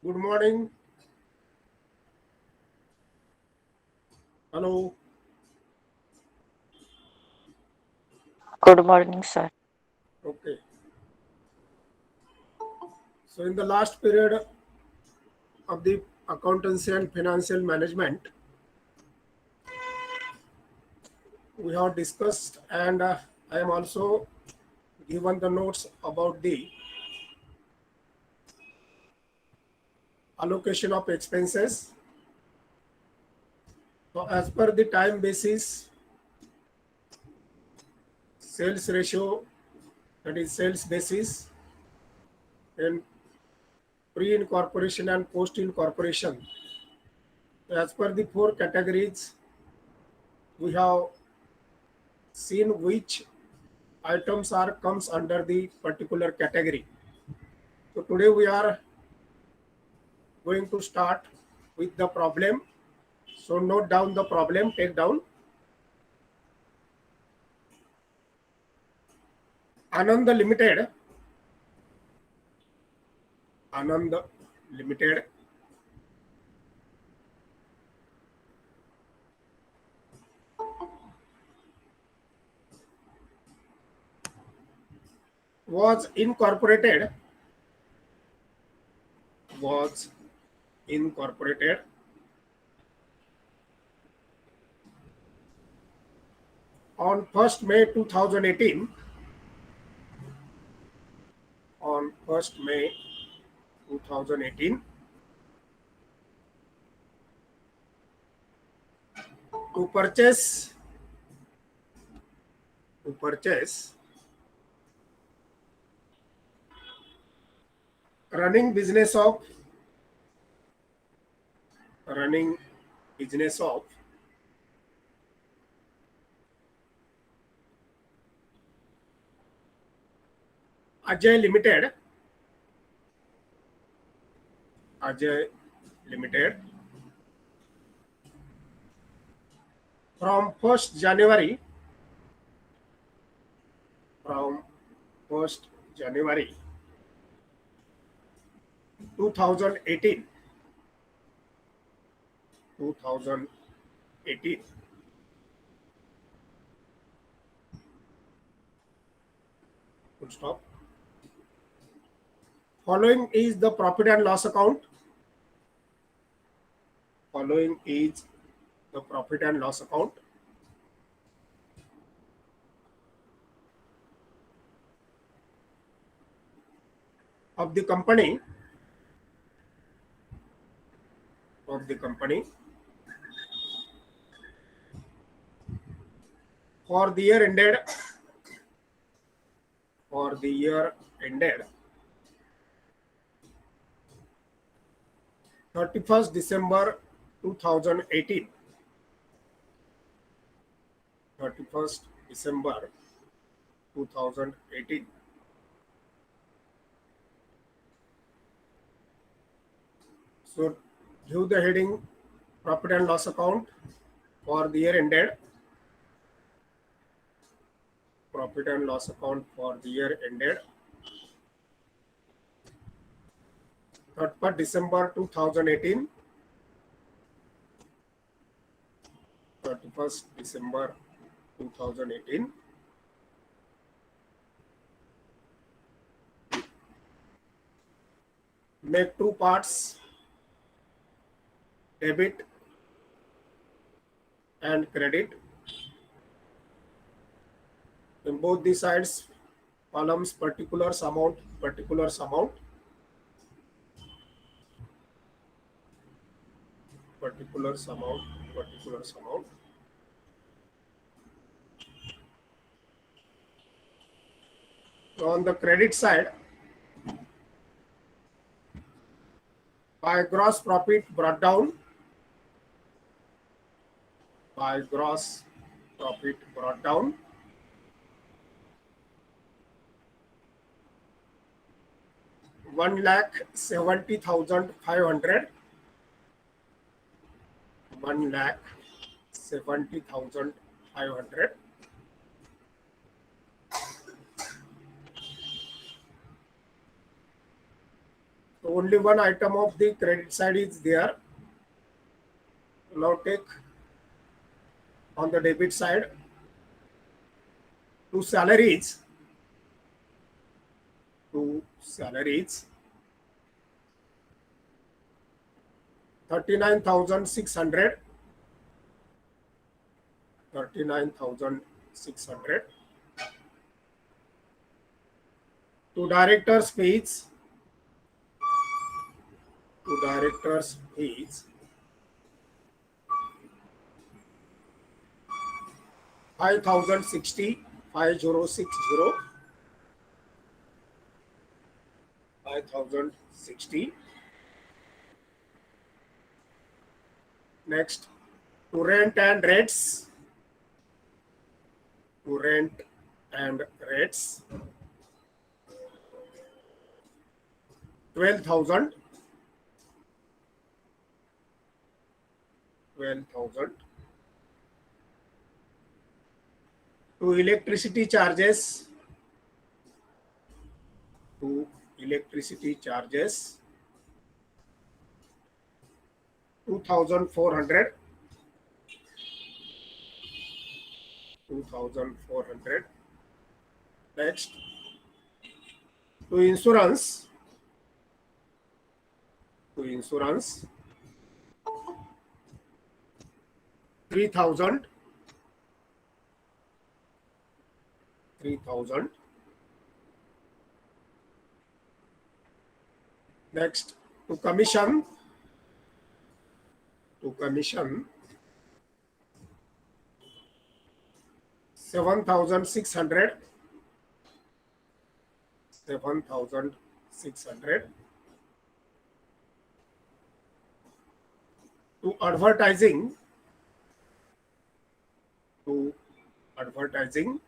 Good morning. Hello. Good morning, sir. Okay. So, in the last period of the accountancy and financial management, we have discussed, and I am also given the notes about the allocation of expenses. So, as per the time basis, sales ratio, that is sales basis, and pre incorporation and post incorporation. As per the four categories, we have seen which items are comes under the particular category. So today we are going to start with the problem. So note down the problem, take down. Anand Limited, Anand Limited was incorporated, was incorporated on 1st May 2018, on 1st May 2018 to purchase running business of running business of Ajay Limited, Ajay Limited from 1st January, from 1st January 2018, 2018. Full stop. Following is the profit and loss account. Following is the profit and loss account of the company, of the company for the year ended, for the year ended 31st December 2018, 31st December 2018. So give the heading profit and loss account for the year ended, profit and loss account for the year ended 31st December 2018, 31st December 2018. Make two parts, debit and credit. In both the sides, columns particulars amount, particulars amount, particulars amount, particulars amount. So on the credit side, by gross profit brought down, by gross profit brought down, 1,70,500, 1,70,500 to only one item of the credit side is there. Now take on the debit side to salaries. To salaries, 39,600. 39,600. To directors' fees. To directors' fees, 5,060. 5060. 5,060. Next, to rent and rates. To rent and rates, 12,000. 12,000. To electricity charges. To electricity charges, 2,400. 2,400. Next, to insurance. To insurance, 3,000. 3,000. Next, to commission. To commission, 7,600. 7,600. To advertising. To advertising,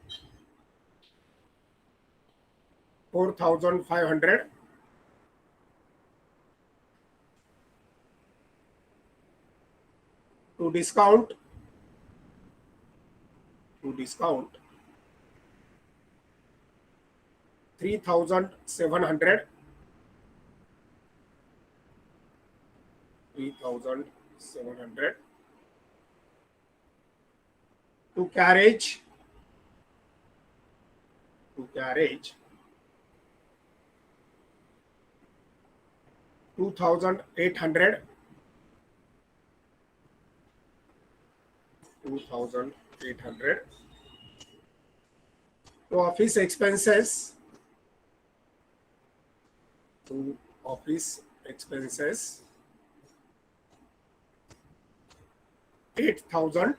4,500. To discount. To discount, 3,700. 3,700. To carriage. To carriage, 2,800. 2,800. To office expenses. To office expenses, 8,000.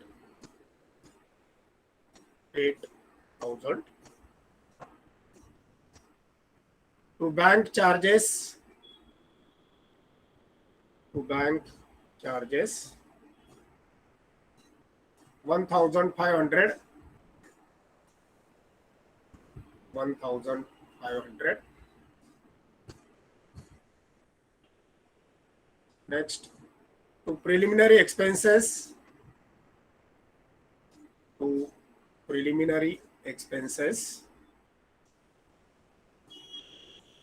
8,000. To bank charges. To bank charges, 1,500. 1,500. Next, to preliminary expenses. To preliminary expenses,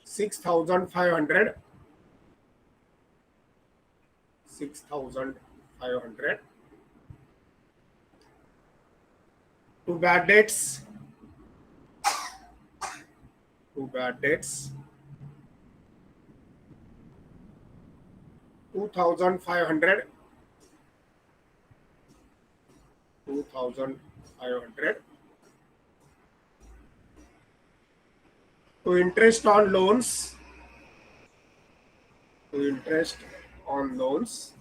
6,500. 6,500. To bad debts. To bad debts, 2,500. 2,500. To interest on loans. To interest on loans,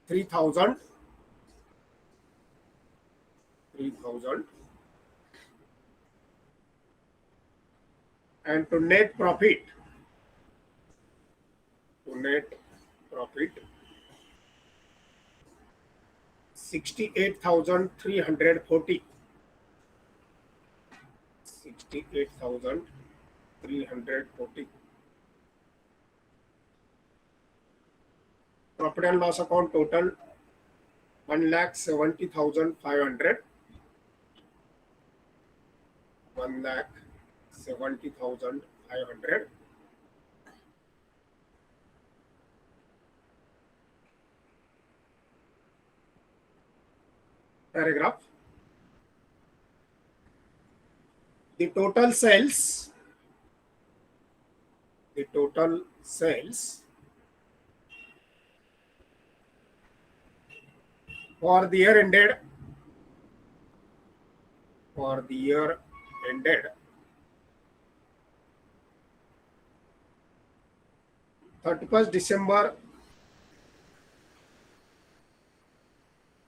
3,000. 3,000. And to net profit. To net profit, 68,340. 68,340. Profit and loss account total, 1,70,500. 1,70,500. 500. Paragraph. The total sales for the year ended 31st December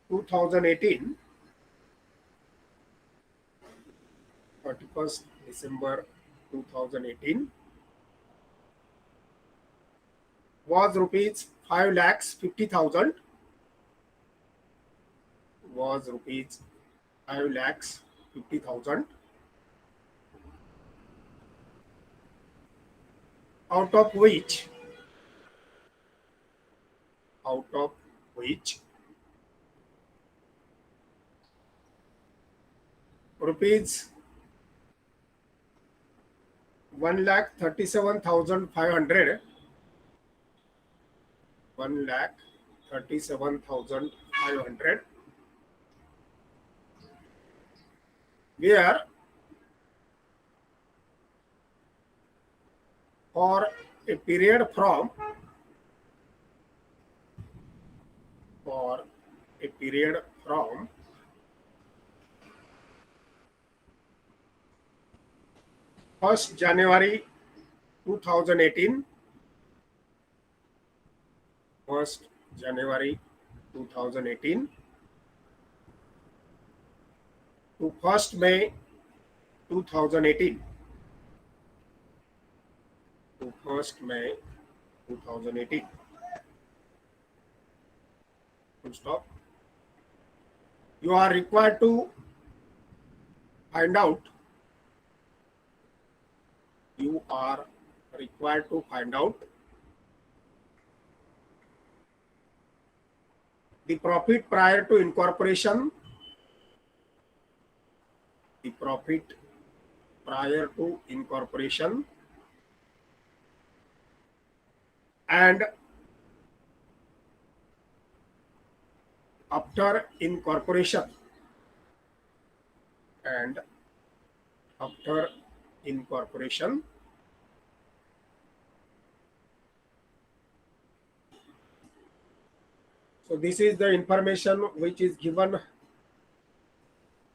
2018, 31st December 2018 was rupees 5,50,000, was rupees 5,50,000, out of which rupees 1,37,500, 1,37,500 were for a period from 1st January 2018, 1st January 2018 to 1st May 2018, to 1st May 2018. Full stop. You are required to find out the profit prior to incorporation, and after incorporation, So this is the information which is given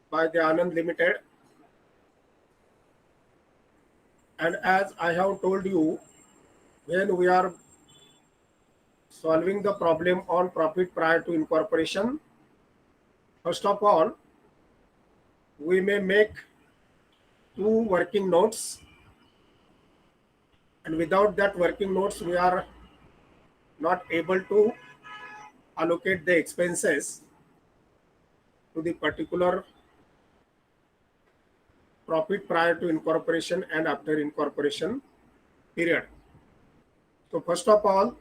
by the Anand Limited, and as I have told you, when we are solving the problem on profit prior to incorporation, first of all, we may make 2 working notes, and without that working notes we are not able to allocate the expenses to the particular profit prior to incorporation and after incorporation period. So first of all,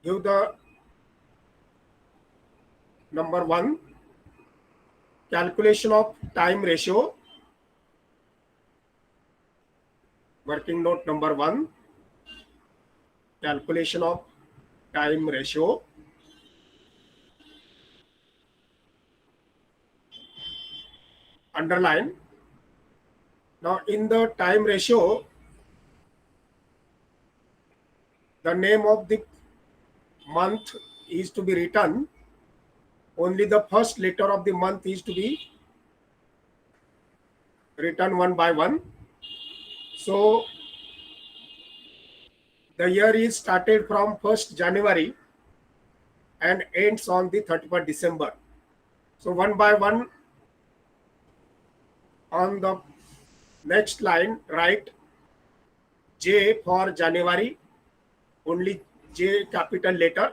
give the number 1, calculation of time ratio. Working note number 1, calculation of time ratio. Underline. Now in the time ratio, the name of the month is to be written. Only the first letter of the month is to be written one by one. So the year is started from 1st January and ends on the 31st December. So one by one, on the next line, write J for January, only J capital letter.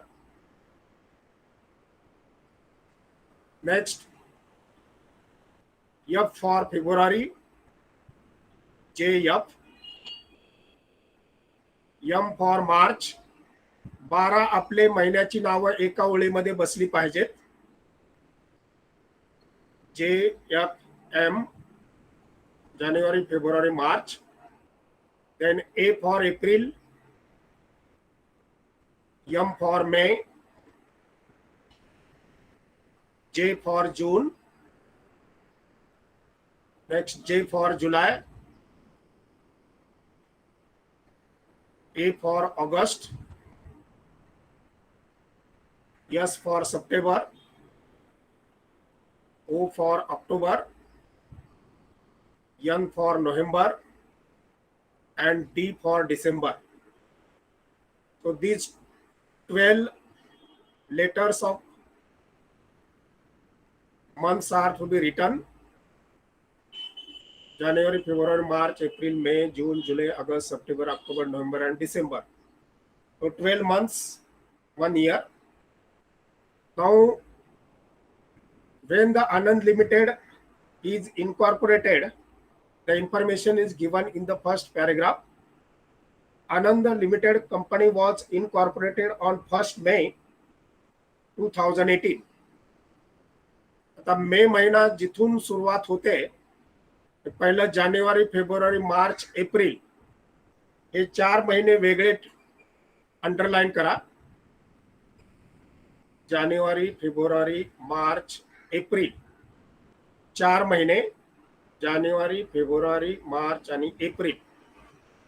Next, F for February, JF. M for March. 12 आपले महिन्याची नावं एका ओळीमध्ये बसली पाहिजेत. JFM, January, February, March. then A for April, M for May, J for June, next J for July, A for August, S for September, O for October, N for November, and D for December. So these 12 letters of months are to be written: January, February, March, April, May, June, July, August, September, October, November, and December. So 12 months, 1 year. Now, when the Anand Limited is incorporated, the information is given in the first paragraph. Anand Limited company was incorporated on 1st May 2018. आता मे महिना जिथून सुरुवात होते, पहिलं जानेवारी, February, March, April हे 4 महिने वेगळे underline करा. जानेवारी, फेब्रुवारी, मार्च, एप्रिल 4 महिने, जानेवारी, फेब्रुवारी, मार्च आणि एप्रिल,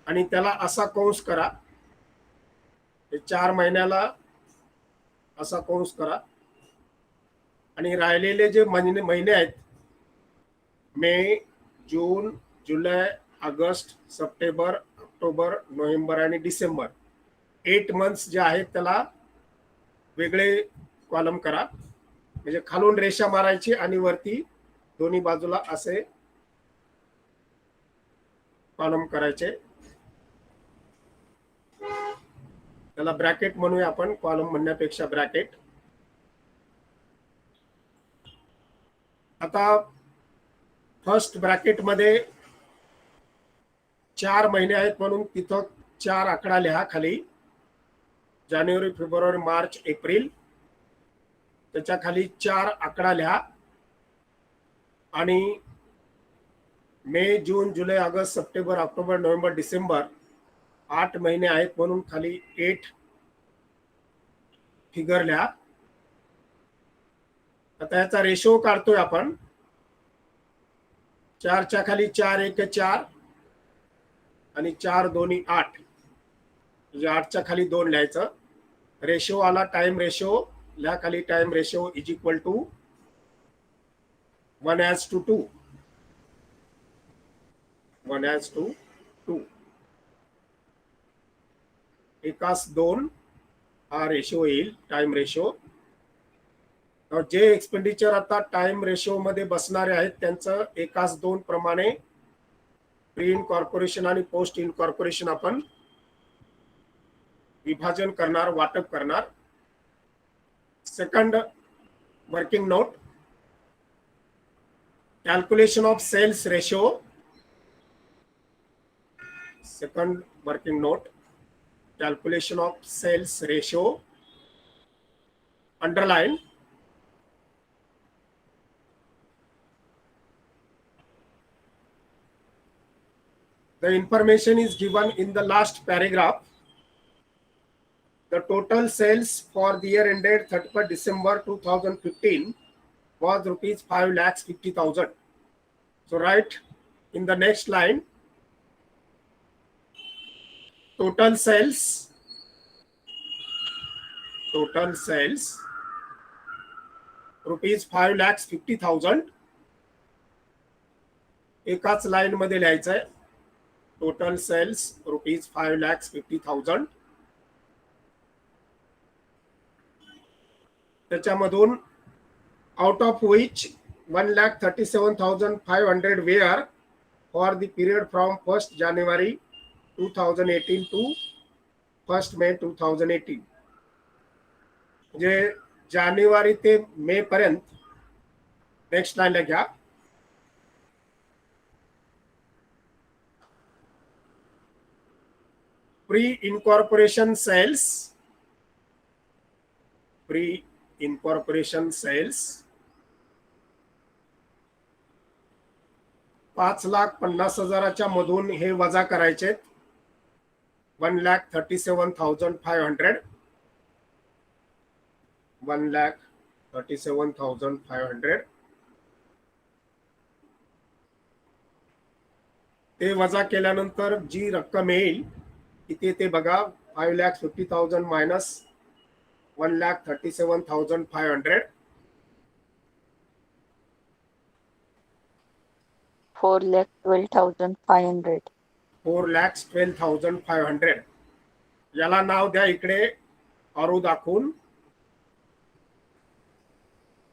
आणि त्याला असा कंस करा. हे 4 महिन्याला असा कंस करा, आणि राहिलेले जे महिने आहेत, मे, जून, जुलै, ऑगस्ट, सप्टेंबर, ऑक्टोबर, नोव्हेंबर आणि डिसेंबर 8 मंथ्स जे आहेत त्याला वेगळे कॉलम करा. म्हणजे खालून रेषा मारायची आणि वरती दोन्ही बाजूला असे कॉलम करायचे. त्याला ब्रॅकेट म्हणूया आपण, कॉलम म्हणण्यापेक्षा ब्रॅकेट. आता फर्स्ट ब्रॅकेट मध्ये 4 महिने आहेत म्हणून तिथं 4 आकडा लिहा खाली. जानेवारी, फेब्रुवारी, मार्च, एप्रिल, त्याच्या खाली 4 आकडा लिहा. आणि मे, जून, जुलै, ऑगस्ट, सप्टेंबर, ऑक्टोबर, नोव्हेंबर, डिसेंबर 8 महिने आहेत म्हणून खाली 8 फिगर लिहा. आता याचा रेशो काढतोय आपण. 4 च्या खाली 4 1 4 आणि 4 2 8, म्हणजे 8 च्या खाली 2 लिहायचं. रेशो आला टाइम रेशो, लिहा खाली time ratio is equal to 1:2. 1:2. 1:2 हा रेशो येईल, टाइम रेशो. जे एक्सपेंडिचर आता टाइम रेशो मध्ये बसणारे आहेत त्यांचं 1:2 प्रमाणे प्री इनकॉर्पोरेशन आणि पोस्ट इनकॉर्पोरेशन आपण विभाजन करणार, वाटप करणार. Second working note, calculation of sales ratio. Second working note, calculation of sales ratio, underline. The information is given in the last paragraph. The total sales for the year ended 31st December 2015 was rupees 5,50,000. So write in the next line, total sales rupees 5,50,000. एकाच line मध्ये लिहायचं आहे. Total sales rupees 5,50,000. त्याच्यामधून out of which 1,37,500 were for the period from 1st January 2018 to 1st May 2018. म्हणजे जानेवारी ते मे पर्यंत. Next लाईनला घ्या. प्री इनकॉर्पोरेशन सेल्स 5,50,000 मधून हे वजा करायचे. 1,37,500. 1,37,500. ते वजा केल्यानंतर जी रक्कम येईल इथे ते बघा 5,50,000 मायनस 1,37,500. 4,12,500. 4,12,500. याला नाव द्या इकडे आरो दाखवून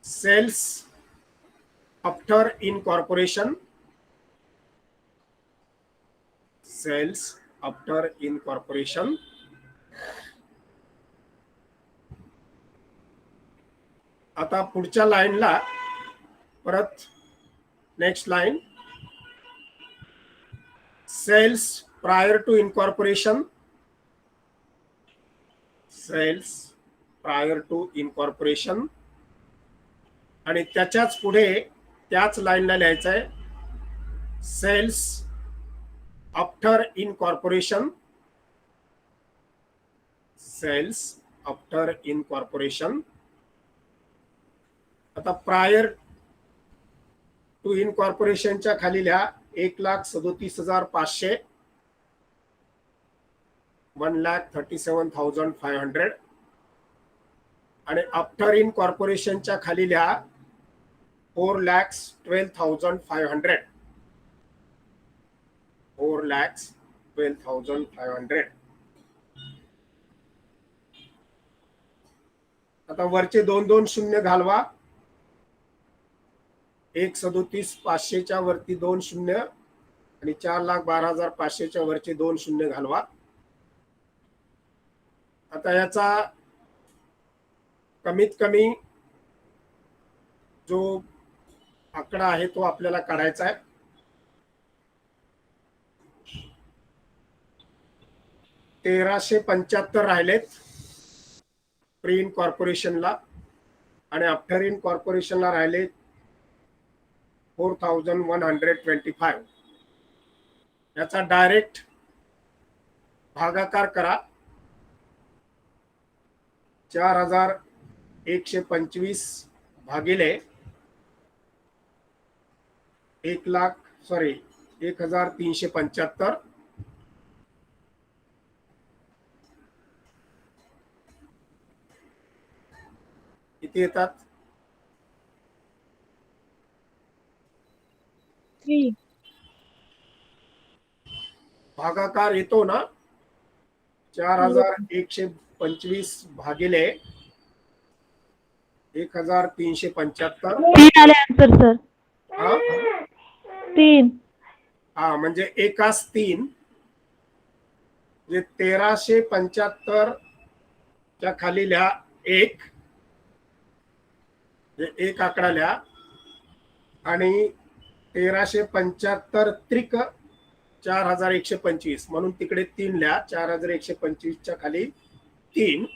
sales after incorporation. Sales after incorporation. आता पुढच्या लाईनला परत next line sales prior to incorporation. Sales prior to incorporation. आणि त्याच्याच पुढे त्याच लाईनला लिहायचं आहे sales after incorporation. Sales after incorporation. आता प्रायर टू इनकॉर्पोरेशनच्या खाली लिहा 1,37,500. 1,37,500. आणि आफ्टर इनकॉर्पोरेशनच्या खाली लिहा 4,12,500. 4,12,500. आता वरचे दोन दोन शून्य घालवा. 1,37,500च्या वरती 2 शून्य आणि 4,12,500च्या वरचे 2 शून्य घालवा. आता याचा कमीत कमी जो आकडा आहे तो आपल्याला काढायचा आहे. $1,375 राहिलेत प्री इनकॉर्पोरेशनला आणि आफ्टर इनकॉर्पोरेशनला राहिले 4,125. याचा डायरेक्ट भागाकार करा. 4,125 भागिले 1,375. किती येतात? 3. भागाकार येतो ना 4,125 भागिले 1,375. 3 आले आन्सर सर. हा 3. हा म्हणजे एकास 3 म्हणजे 1,375 च्या खाली लिहा 1. एक आकडा लिहा आणि 1,375 त्रिक 4,125 म्हणून तिकडे 3 लिहा. 4,125च्या खाली 3.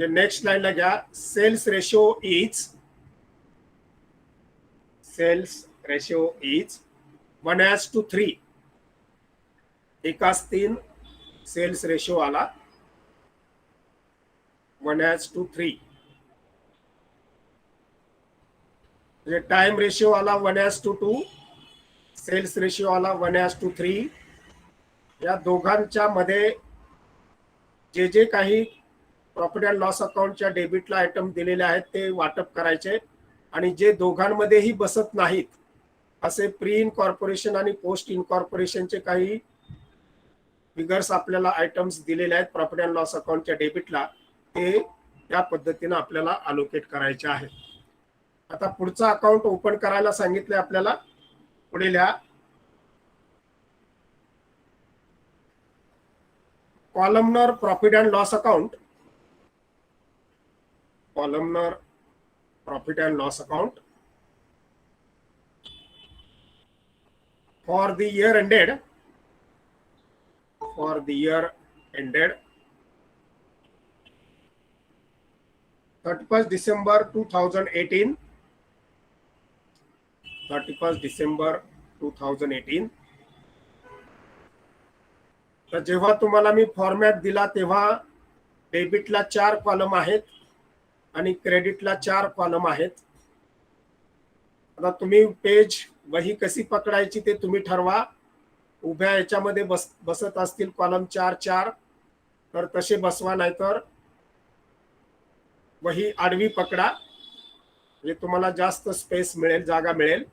नेक्स्ट लाईनला घ्या सेल्स रेशो इज 1:3. एकास 3 सेल्स रेशो आला 1:3. टाइम रेशियो आला 1:2. सेल्स रेशियो आला 1:3. या दोघांच्या मध्ये जे जे काही प्रॉफिट अँड लॉस अकाउंटच्या डेबिटला आयटम दिलेले आहेत ते वाटप करायचे आणि जे दोघांमध्येही बसत नाहीत असे प्री इनकॉर्पोरेशन आणि पोस्ट इनकॉर्पोरेशनचे काही फिगर्स आपल्याला आयटम्स दिलेले आहेत प्रॉफिट अँड लॉस अकाउंटच्या डेबिटला ते त्या पद्धतीने आपल्याला अलोकेट करायचे आहेत. आता पुढचा अकाउंट ओपन करायला सांगितले आपल्याला. पुढे लिहा columnar profit and loss account. Columnar profit and loss account for the year ended. For the year ended 31st December 2018. 31st December 2018. तर जेव्हा तुम्हाला मी फॉर्मॅट दिला तेव्हा डेबिटला 4 कॉलम आहेत आणि क्रेडिटला 4 कॉलम आहेत. आता तुम्ही पेज वही कशी पकडायची ते तुम्ही ठरवा. उभ्या याच्यामध्ये बसत असतील कॉलम 4 4 तर तसे बसवा, नाहीतर वही आडवी पकडा, म्हणजे तुम्हाला जास्त स्पेस मिळेल, जागा मिळेल.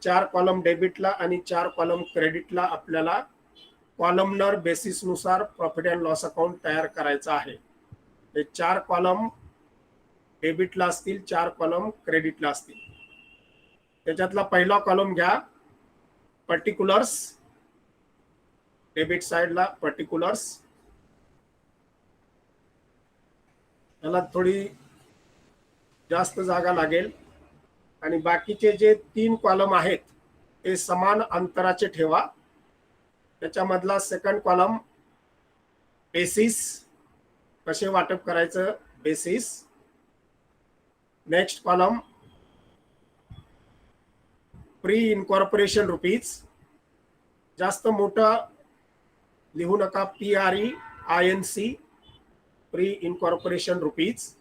4 कॉलम डेबिटला आणि 4 कॉलम क्रेडिटला आपल्याला कॉलमनर बेसिस नुसार प्रॉफिट अँड लॉस अकाउंट तयार करायचा आहे. हे 4 कॉलम डेबिटला असतील, 4 कॉलम क्रेडिटला असतील. त्याच्यातला पहिला कॉलम घ्या, पर्टिक्युलर्स. डेबिट साइडला पर्टिक्युलर्स, त्याला थोडी जास्त जागा लागेल. आणि बाकीचे जे 3 कॉलम आहेत ते समान अंतराचे ठेवा. त्याच्यामधला सेकंड कॉलम बेसिस, कसे वाटप करायचं basis. Next column pre incorporation rupees, जास्त मोठा लिहू नका, PREINC, प्री इनकॉर्पोरेशन रुपीज.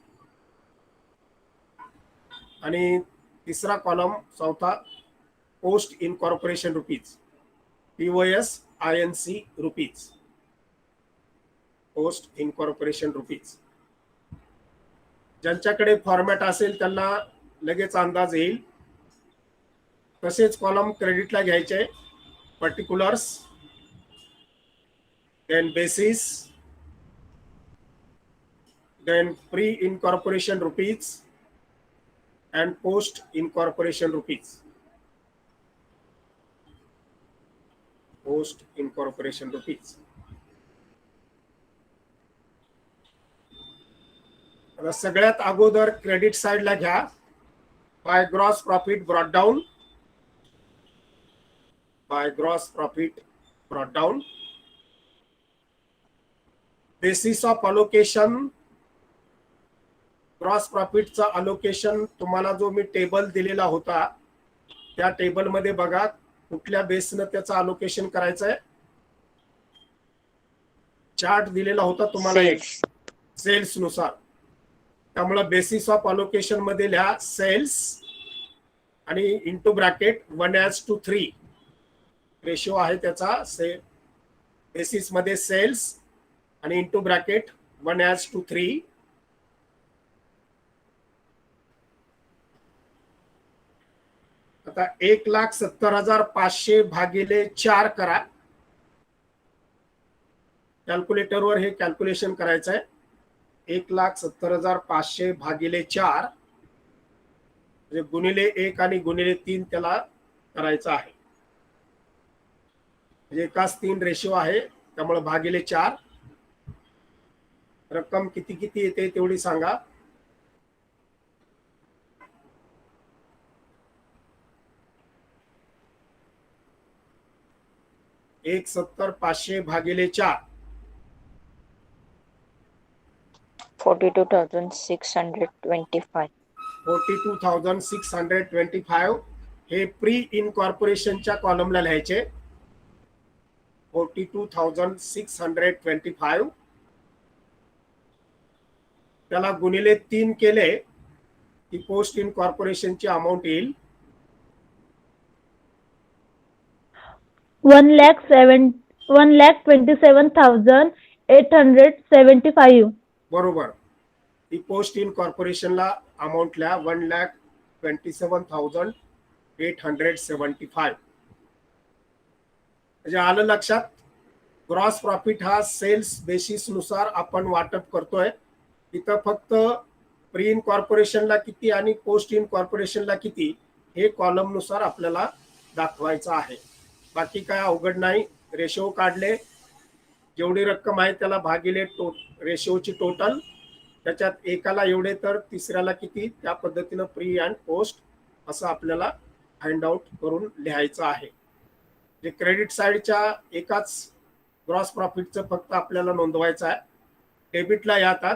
आणि तिसरा कॉलम चौथा post incorporation rupees, POSINC rupees, post incorporation rupees. ज्यांच्याकडे फॉर्मॅट असेल त्यांना लगेच अंदाज येईल. तसेच कॉलम क्रेडिटला घ्यायचे, particulars, than basis, than pre incorporation rupees and post incorporation rupees. Post incorporation rupees. आता सगळ्यात अगोदर क्रेडिट साइडला घ्या, by gross profit brought down. By gross profit brought down. Basis of allocation, gross प्रॉफिटचा अलोकेशन तुम्हाला जो मी टेबल दिलेला होता त्या टेबलमध्ये बघा कुठल्या बेसनं त्याचं अलोकेशन करायचं आहे. चार्ट दिलेला होता तुम्हाला सेल्स नुसार. त्यामुळे बेसिस ऑफ अलोकेशन मध्ये लिहा सेल्स आणि इंटू ब्रॅकेट 1:3 रेशो आहे त्याचा. बेसिस मध्ये सेल्स आणि इंटू ब्रॅकेट 1:3. आता 1,70,500 भागिले 4 करा. कॅल्क्युलेटरवर हे कॅल्क्युलेशन करायचं आहे. 1,70,500 भागिले 4 म्हणजे गुणिले 1 आणि गुणिले 3 त्याला करायचं आहे. म्हणजे एकाच 3 रेशो आहे, त्यामुळे भागिले 4. रक्कम किती किती येते तेवढी सांगा. 1,70,500 भागिले 4 42,625. 42,625 हे प्री इनकॉर्पोरेशनच्या कॉलमला लिहायचे. 42,625 त्याला गुणिले 3 केले की पोस्ट इनकॉर्पोरेशनची अमाऊंट येईल 1,27,875. बरोबर. ती पोस्ट इनकॉर्पोरेशनला अमाऊंट लिहा 1,27,875. म्हणजे आलं लक्षात. ग्रॉस प्रॉफिट हा सेल्स बेसिस नुसार आपण वाटप करतोय. इथं फक्त प्री इनकॉर्पोरेशनला किती आणि पोस्ट इनकॉर्पोरेशनला किती हे कॉलम नुसार आपल्याला दाखवायचं आहे. बाकी काय अवघड नाही. रेशो काढले, जेवढी रक्कम आहे त्याला भागिले रेशोची टोटल, त्याच्यात एकाला एवढे तर तिसऱ्याला किती, त्या पद्धतीनं प्री अँड पोस्ट असं आपल्याला हँडआउट करून लिहायचं आहे. जे क्रेडिट साइडच्या एकाच ग्रॉस प्रॉफिटचं फक्त आपल्याला नोंदवायचं आहे. डेबिटला येतात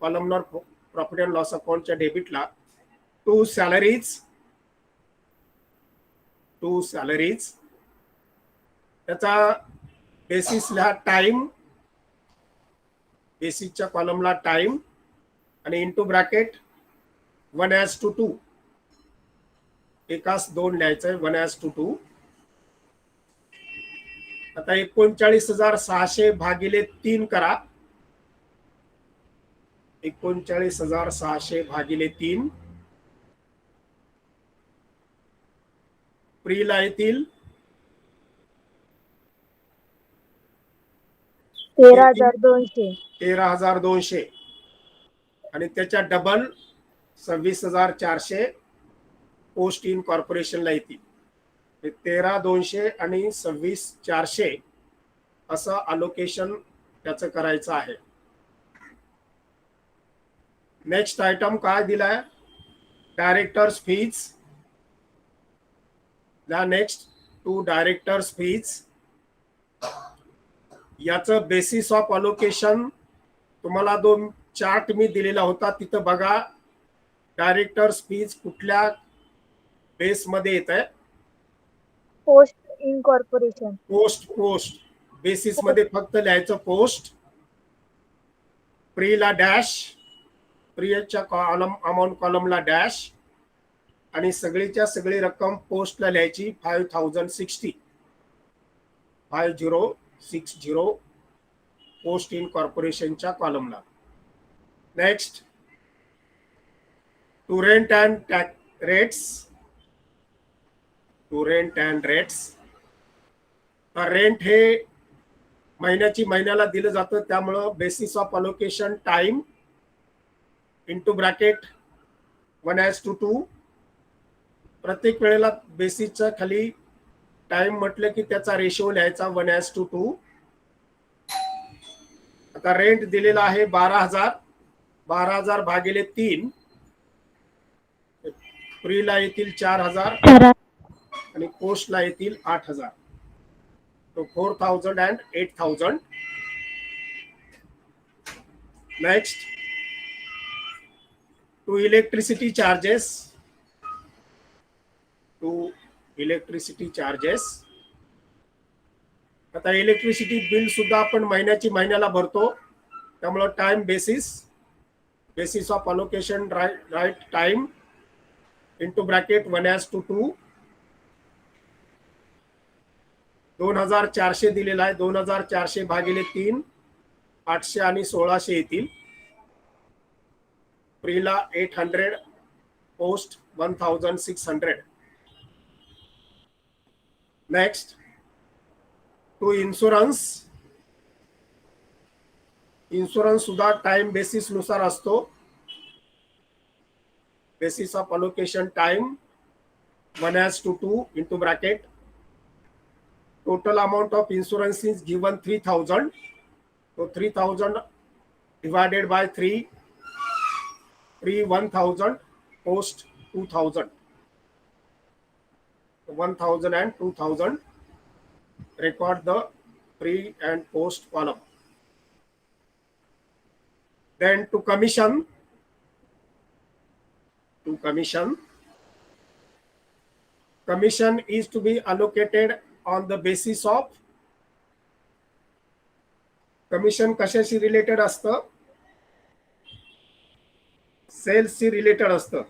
कॉलमनर प्रॉफिट अँड लॉस अकाउंटच्या डेबिटला 2 सॅलरीज त्याचा बेसिस लिहा टाइम, बेसिसच्या कॉलमला टाइम आणि इंटू ब्रॅकेट 1:2, एकास 2 लिहायचंय 1:2. आता 39,600 भागिले 3 करा. 39,600 भागिले 3 प्रीला येतील 13,200. 13,200 आणि त्याच्या डबल 26,400 पोस्ट इन कॉर्पोरेशनला येतील. 13,200 आणि 26,400 असं अलोकेशन त्याचं करायचं आहे. नेक्स्ट आयटम काय दिलाय? Directors fees. Next to directors fees. याचं बेसिस ऑफ अलोकेशन तुम्हाला 2 चार्ट मी दिलेला होता, तिथं बघा डायरेक्टर्स फीज कुठल्या बेस मध्ये येत आहे. Post incorporation. Post basis मध्ये फक्त लिहायचं post. प्रीला dash, प्रीच्या column amount कॉलमला dash आणि सगळीच्या सगळी रक्कम पोस्टला लिहायची 5060 पोस्ट इन कॉर्पोरेशनच्या कॉलमला. Next to rent and rates. To rent and rates. Rent हे महिन्याला दिलं जातं, त्यामुळं basis of allocation time into bracket 1:2. प्रत्येक वेळेला बेसिसच्या खाली टाइम म्हटलं की त्याचा रेशो लिहायचा 1:2. आता रेंट दिलेला आहे 12,000. 12,000 भागिले 3 प्रीला येतील 4,000 आणि पोस्टला येतील 8,000. तो 4,000 and 8,000. Next to electricity charges. To electricity charges. आता इलेक्ट्रिसिटी बिल सुद्धा आपण महिन्याला भरतो, त्यामुळे time basis of allocation write time into bracket 1:2. 2,400 दिलेला आहे. 2,400 भागिले 3 800 आणि 1,600 येतील. प्रीला 800, post 1,600. Next to insurance. Insurance सुद्धा टाइम बेसिस नुसार असतो. Basis of allocation time 1:2 into bracket. Total amount of insurance is given 3,000. So 3,000 divided by 3, 1,000, post 2,000. 1,000 and 2,000. Record the pre and post column. Then to commission. Commission is to be allocated on the basis of. Commission कशाशी related असतं? सेल्सशी related असतं.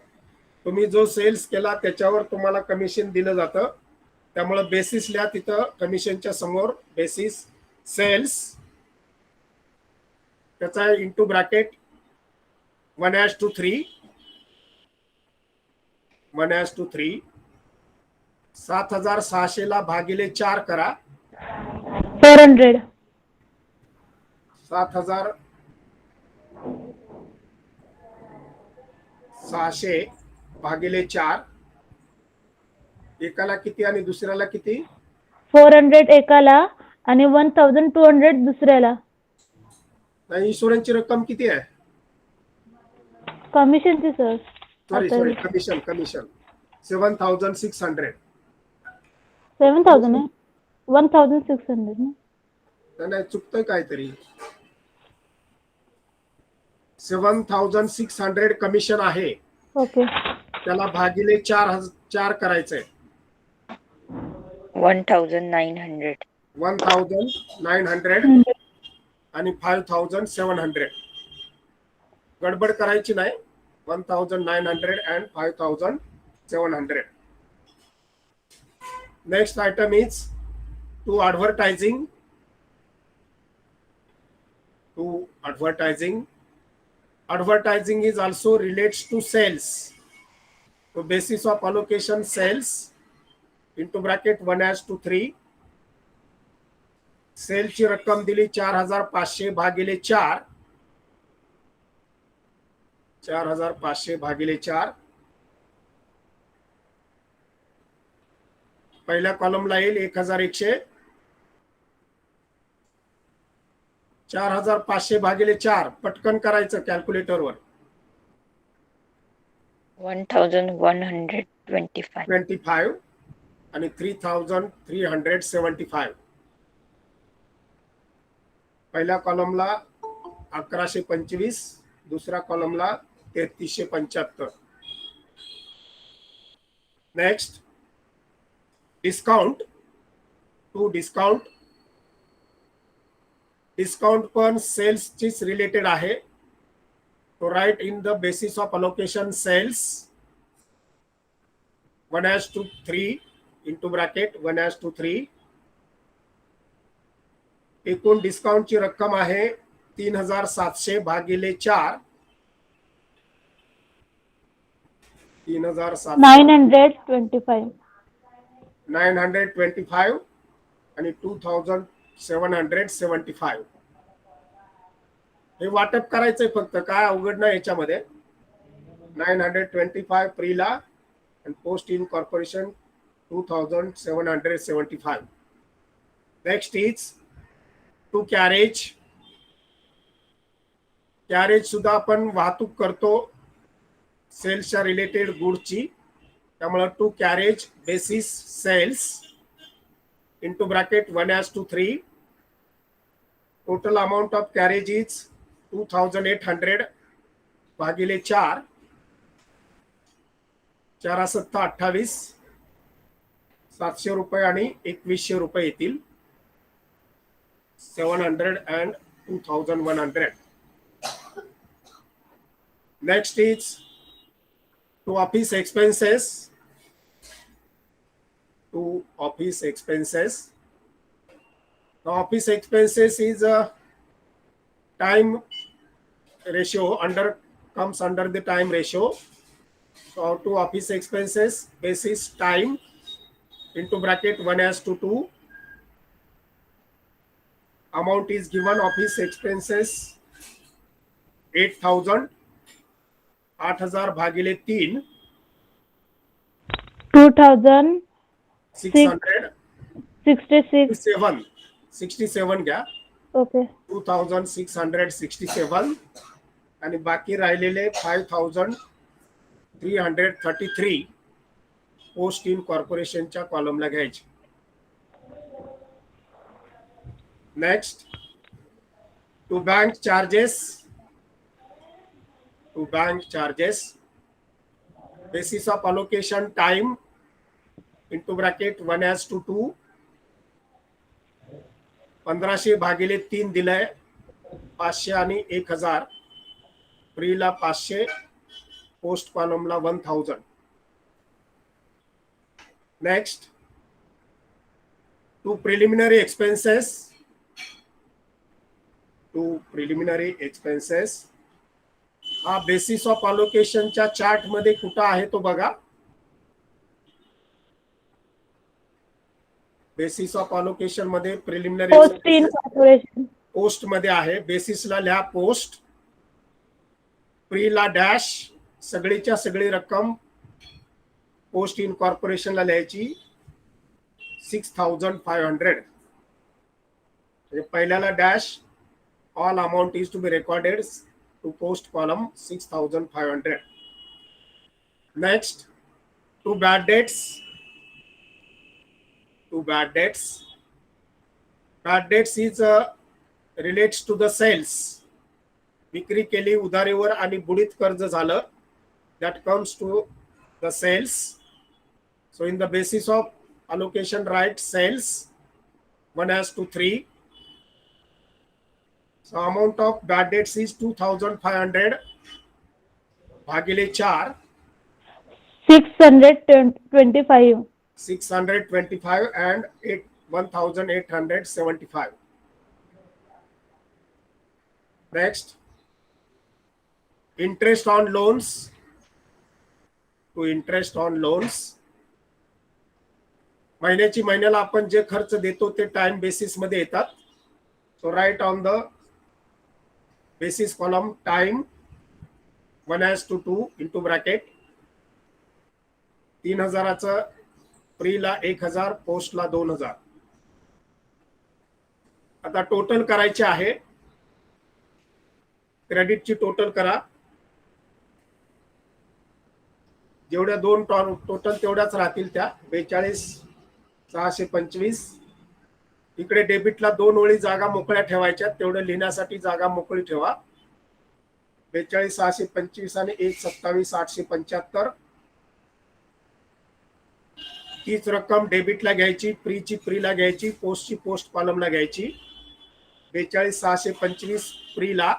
तुम्ही जो cells केला त्याच्यावर तुम्हाला commission दिलं जातं, त्यामुळे बेसिस लिहा तिथं कमिशनच्या समोर बेसिस सेल्स. त्याचा इंटू ब्रॅकेट 1:3. 1:3. 7,600 ला भागिले 4 करा. 400. 7,600 भागिले 4. एकाला किती आणि दुसऱ्याला किती? 400 एकाला आणि 1,200 दुसऱ्याला. इन्शुरन्सची रक्कम किती आहे? कमिशनची सर. Sorry commission 7,600. 7,000 आहे. 1,600 ना. नाही चुकतोय काहीतरी. 7,600 कमिशन आहे. ओके. त्याला भागिले 4 करायचंय. 1,900. 1900 आणि 5700. गडबड करायची नाही. 1900 and 5700. Next item is to advertising. To advertising. Advertising is also relates to sales. So basis of allocation sales into bracket 1:3. सेलची रक्कम दिली 4500 भागिले 4. 4500 भागिले 4. पहिल्या कॉलमला येईल 1100. 4500 भागिले 4 पटकन करायचं कॅल्क्युलेटरवर. 1125. 25 आणि 3375. पहिल्या कॉलमला 1125, दुसऱ्या कॉलमला 3375. Next discount. To discount. Discount पण सेल्स चीच रिलेटेड आहे. तो write in the basis of allocation sales 1:3 into bracket 1:3. एकूण डिस्काउंटची रक्कम आहे 3700 भागिले 4. 3700 925. 925 आणि 2775. हे वाटप करायचंय फक्त, काय अवघड नाही याच्यामध्ये. 925 प्रीला आणि post incorporation 2775. Next is to carriage. Carriage सुद्धा आपण वाहतूक करतो सेल्सच्या रिलेटेड गुडची. त्यामुळे to carriage basis sales into bracket 1:3. Total amount of carriage is 2800 भागिले 4. 4/7 = 28. 700 रुपये आणि 2100 रुपये येतील. 700 and 2100. Next is to office expenses. To office expenses. The office expenses is a time ratio comes under the time ratio. So to office expenses basis time into bracket 1:2. Amount is given office expenses 8000. 8000 भागिले 3. 2667. 67 घ्या. Okay. 2667 आणि बाकी राहिलेले 5333 post in कॉर्पोरेशनच्या कॉलमला घ्यायचे. Next to bank charges. To bank charges basis of allocation time into bracket 1:2. 1500 भागिले 3 दिलंय. 500 आणि 1000. प्रीला 500, पोस्ट कॉलमला 1000. Next to preliminary expenses. To preliminary expenses हा बेसिस ऑफ अलोकेशनच्या चार्ट मध्ये कुठं आहे तो बघा. बेसिस ऑफ अलोकेशन मध्ये preliminary post incorporation. Post मध्ये आहे. बेसिसला लिहा पोस्ट. प्रीला डॅश. सगळीच्या सगळी रक्कम पोस्ट इन कॉर्पोरेशनला लिहायची 6500. म्हणजे पहिल्याला dash. All amount is to be recorded to post column 6500. Next to bad debts. To bad debts. Bad debts is relates to the sales. विक्री केली उधारीवर आणि बुडीत कर्ज झालं. That comes to the sales. So in the basis of allocation right sales 1:3. So amount of bad debts is 2,500 भागिले 4, 625. 625 and 1,875. Next, interest on loans. To interest on loans, महिन्याची महिन्याला आपण जे खर्च देतो ते टाइम बेसिस मध्ये येतात. So write on the basis column time 1:2 into bracket 3,000चं प्रीला 1,000, पोस्टला 2,000. आता टोटल करायचे आहे. क्रेडिटची टोटल करा. जेवढ्या दोन टोटल तेवढ्याच राहतील त्या 42,625. इकडे डेबिटला 2 ओळी जागा मोकळ्या ठेवायच्या, तेवढं लिहिण्यासाठी जागा मोकळी ठेवा. 42,625 आणि 1,27,875. तीच रक्कम डेबिटला घ्यायची, प्रीची प्रीला घ्यायची, पोस्टची पोस्ट कॉलमला घ्यायची. 42,625 प्रीला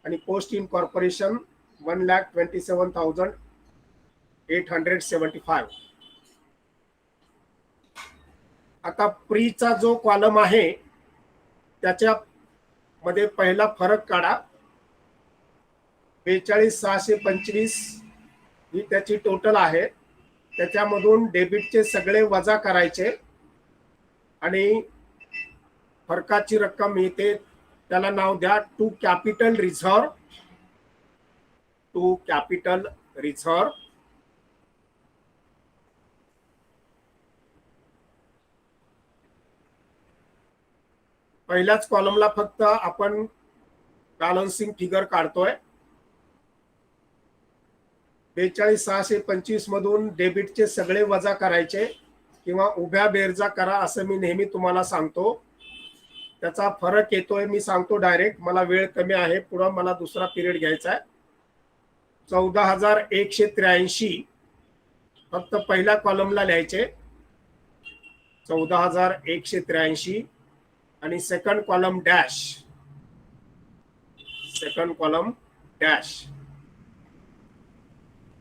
आणि पोस्ट इन कॉर्पोरेशन 1,27,875. आता प्रीचा जो कॉलम आहे त्याच्या मध्ये पहिला फरक काढा. 42,625 ही त्याची टोटल आहे. त्याच्यामधून डेबिटचे सगळे वजा करायचे आणि फरकाची रक्कम येते, त्याला नाव द्या to capital reserve. To capital reserve. पहिल्याच कॉलमला फक्त आपण बॅलन्सिंग फिगर काढतोय. 42,625 मधून डेबिटचे सगळे वजा करायचे किंवा उभ्या बेरजा करा असं मी नेहमी तुम्हाला सांगतो. त्याचा फरक येतोय, मी सांगतो डायरेक्ट, मला वेळ कमी आहे, पुढे मला दुसरा पिरियड घ्यायचा आहे. 14,183 फक्त पहिल्या कॉलमला लिहायचे 14,183 आणि second column dash. Second column dash.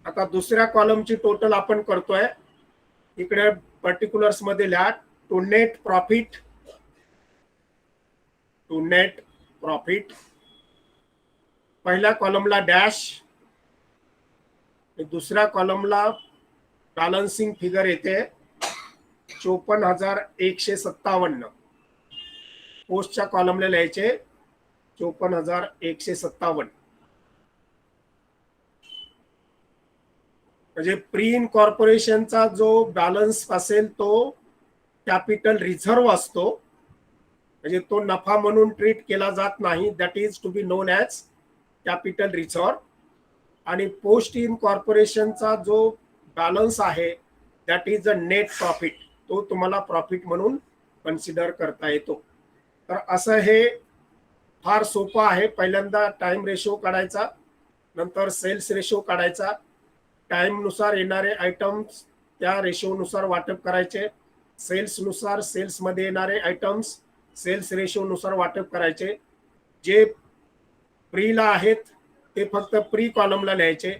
आता दुसऱ्या कॉलमची टोटल आपण करतोय. इकडे पर्टिक्युलर्स मध्ये लिहा to net profit. To net profit. पहिल्या कॉलमला डॅश, दुसऱ्या कॉलमला बॅलन्सिंग फिगर येते 54,157. पोस्टच्या कॉलमला लिहायचे 54,157. म्हणजे प्री इनकॉर्पोरेशनचा जो बॅलन्स असेल तो कॅपिटल रिझर्व असतो, म्हणजे तो नफा म्हणून ट्रीट केला जात नाही. That is to be known as capital reserve. आणि पोस्ट इन कॉर्पोरेशनचा जो बॅलन्स आहे that is a net profit. तो तुम्हाला प्रॉफिट म्हणून कन्सिडर करता येतो. तर असं हे फार सोपं आहे. पहिल्यांदा टाइम रेशो काढायचा, नंतर सेल्स रेशो काढायचा, टाइम नुसार येणारे आयटम्स त्या रेशोनुसार वाटप करायचे, सेल्स नुसार सेल्स मध्ये येणारे आयटम्स सेल्स रेशो नुसार वाटप करायचे. जे प्रीला आहेत ते फक्त प्री कॉलमला लिहायचे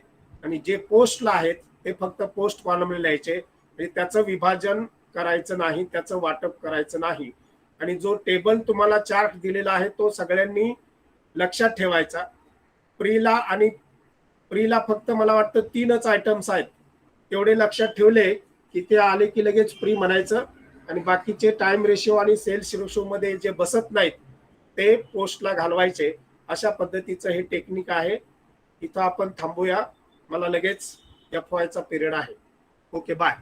आणि जे पोस्टला आहेत ते फक्त पोस्ट कॉलमला लिहायचे. म्हणजे त्याचं विभाजन करायचं नाही, त्याचं वाटप करायचं नाही. आणि जो टेबल तुम्हाला चार्ट दिलेला आहे तो सगळ्यांनी लक्षात ठेवायचा. प्रीला फक्त मला वाटतं 3च आयटम्स आहेत, तेवढे लक्षात ठेवले की ते आले की लगेच प्री म्हणायचं आणि बाकीचे टाइम रेशो आणि सेल्स रेशो मध्ये जे बसत नाहीत ते पोस्टला घालवायचे. अशा पद्धतीचं हे टेक्निक आहे. इथं आपण थांबूया, मला लगेच FY चा पिरियड आहे. Okay, bye.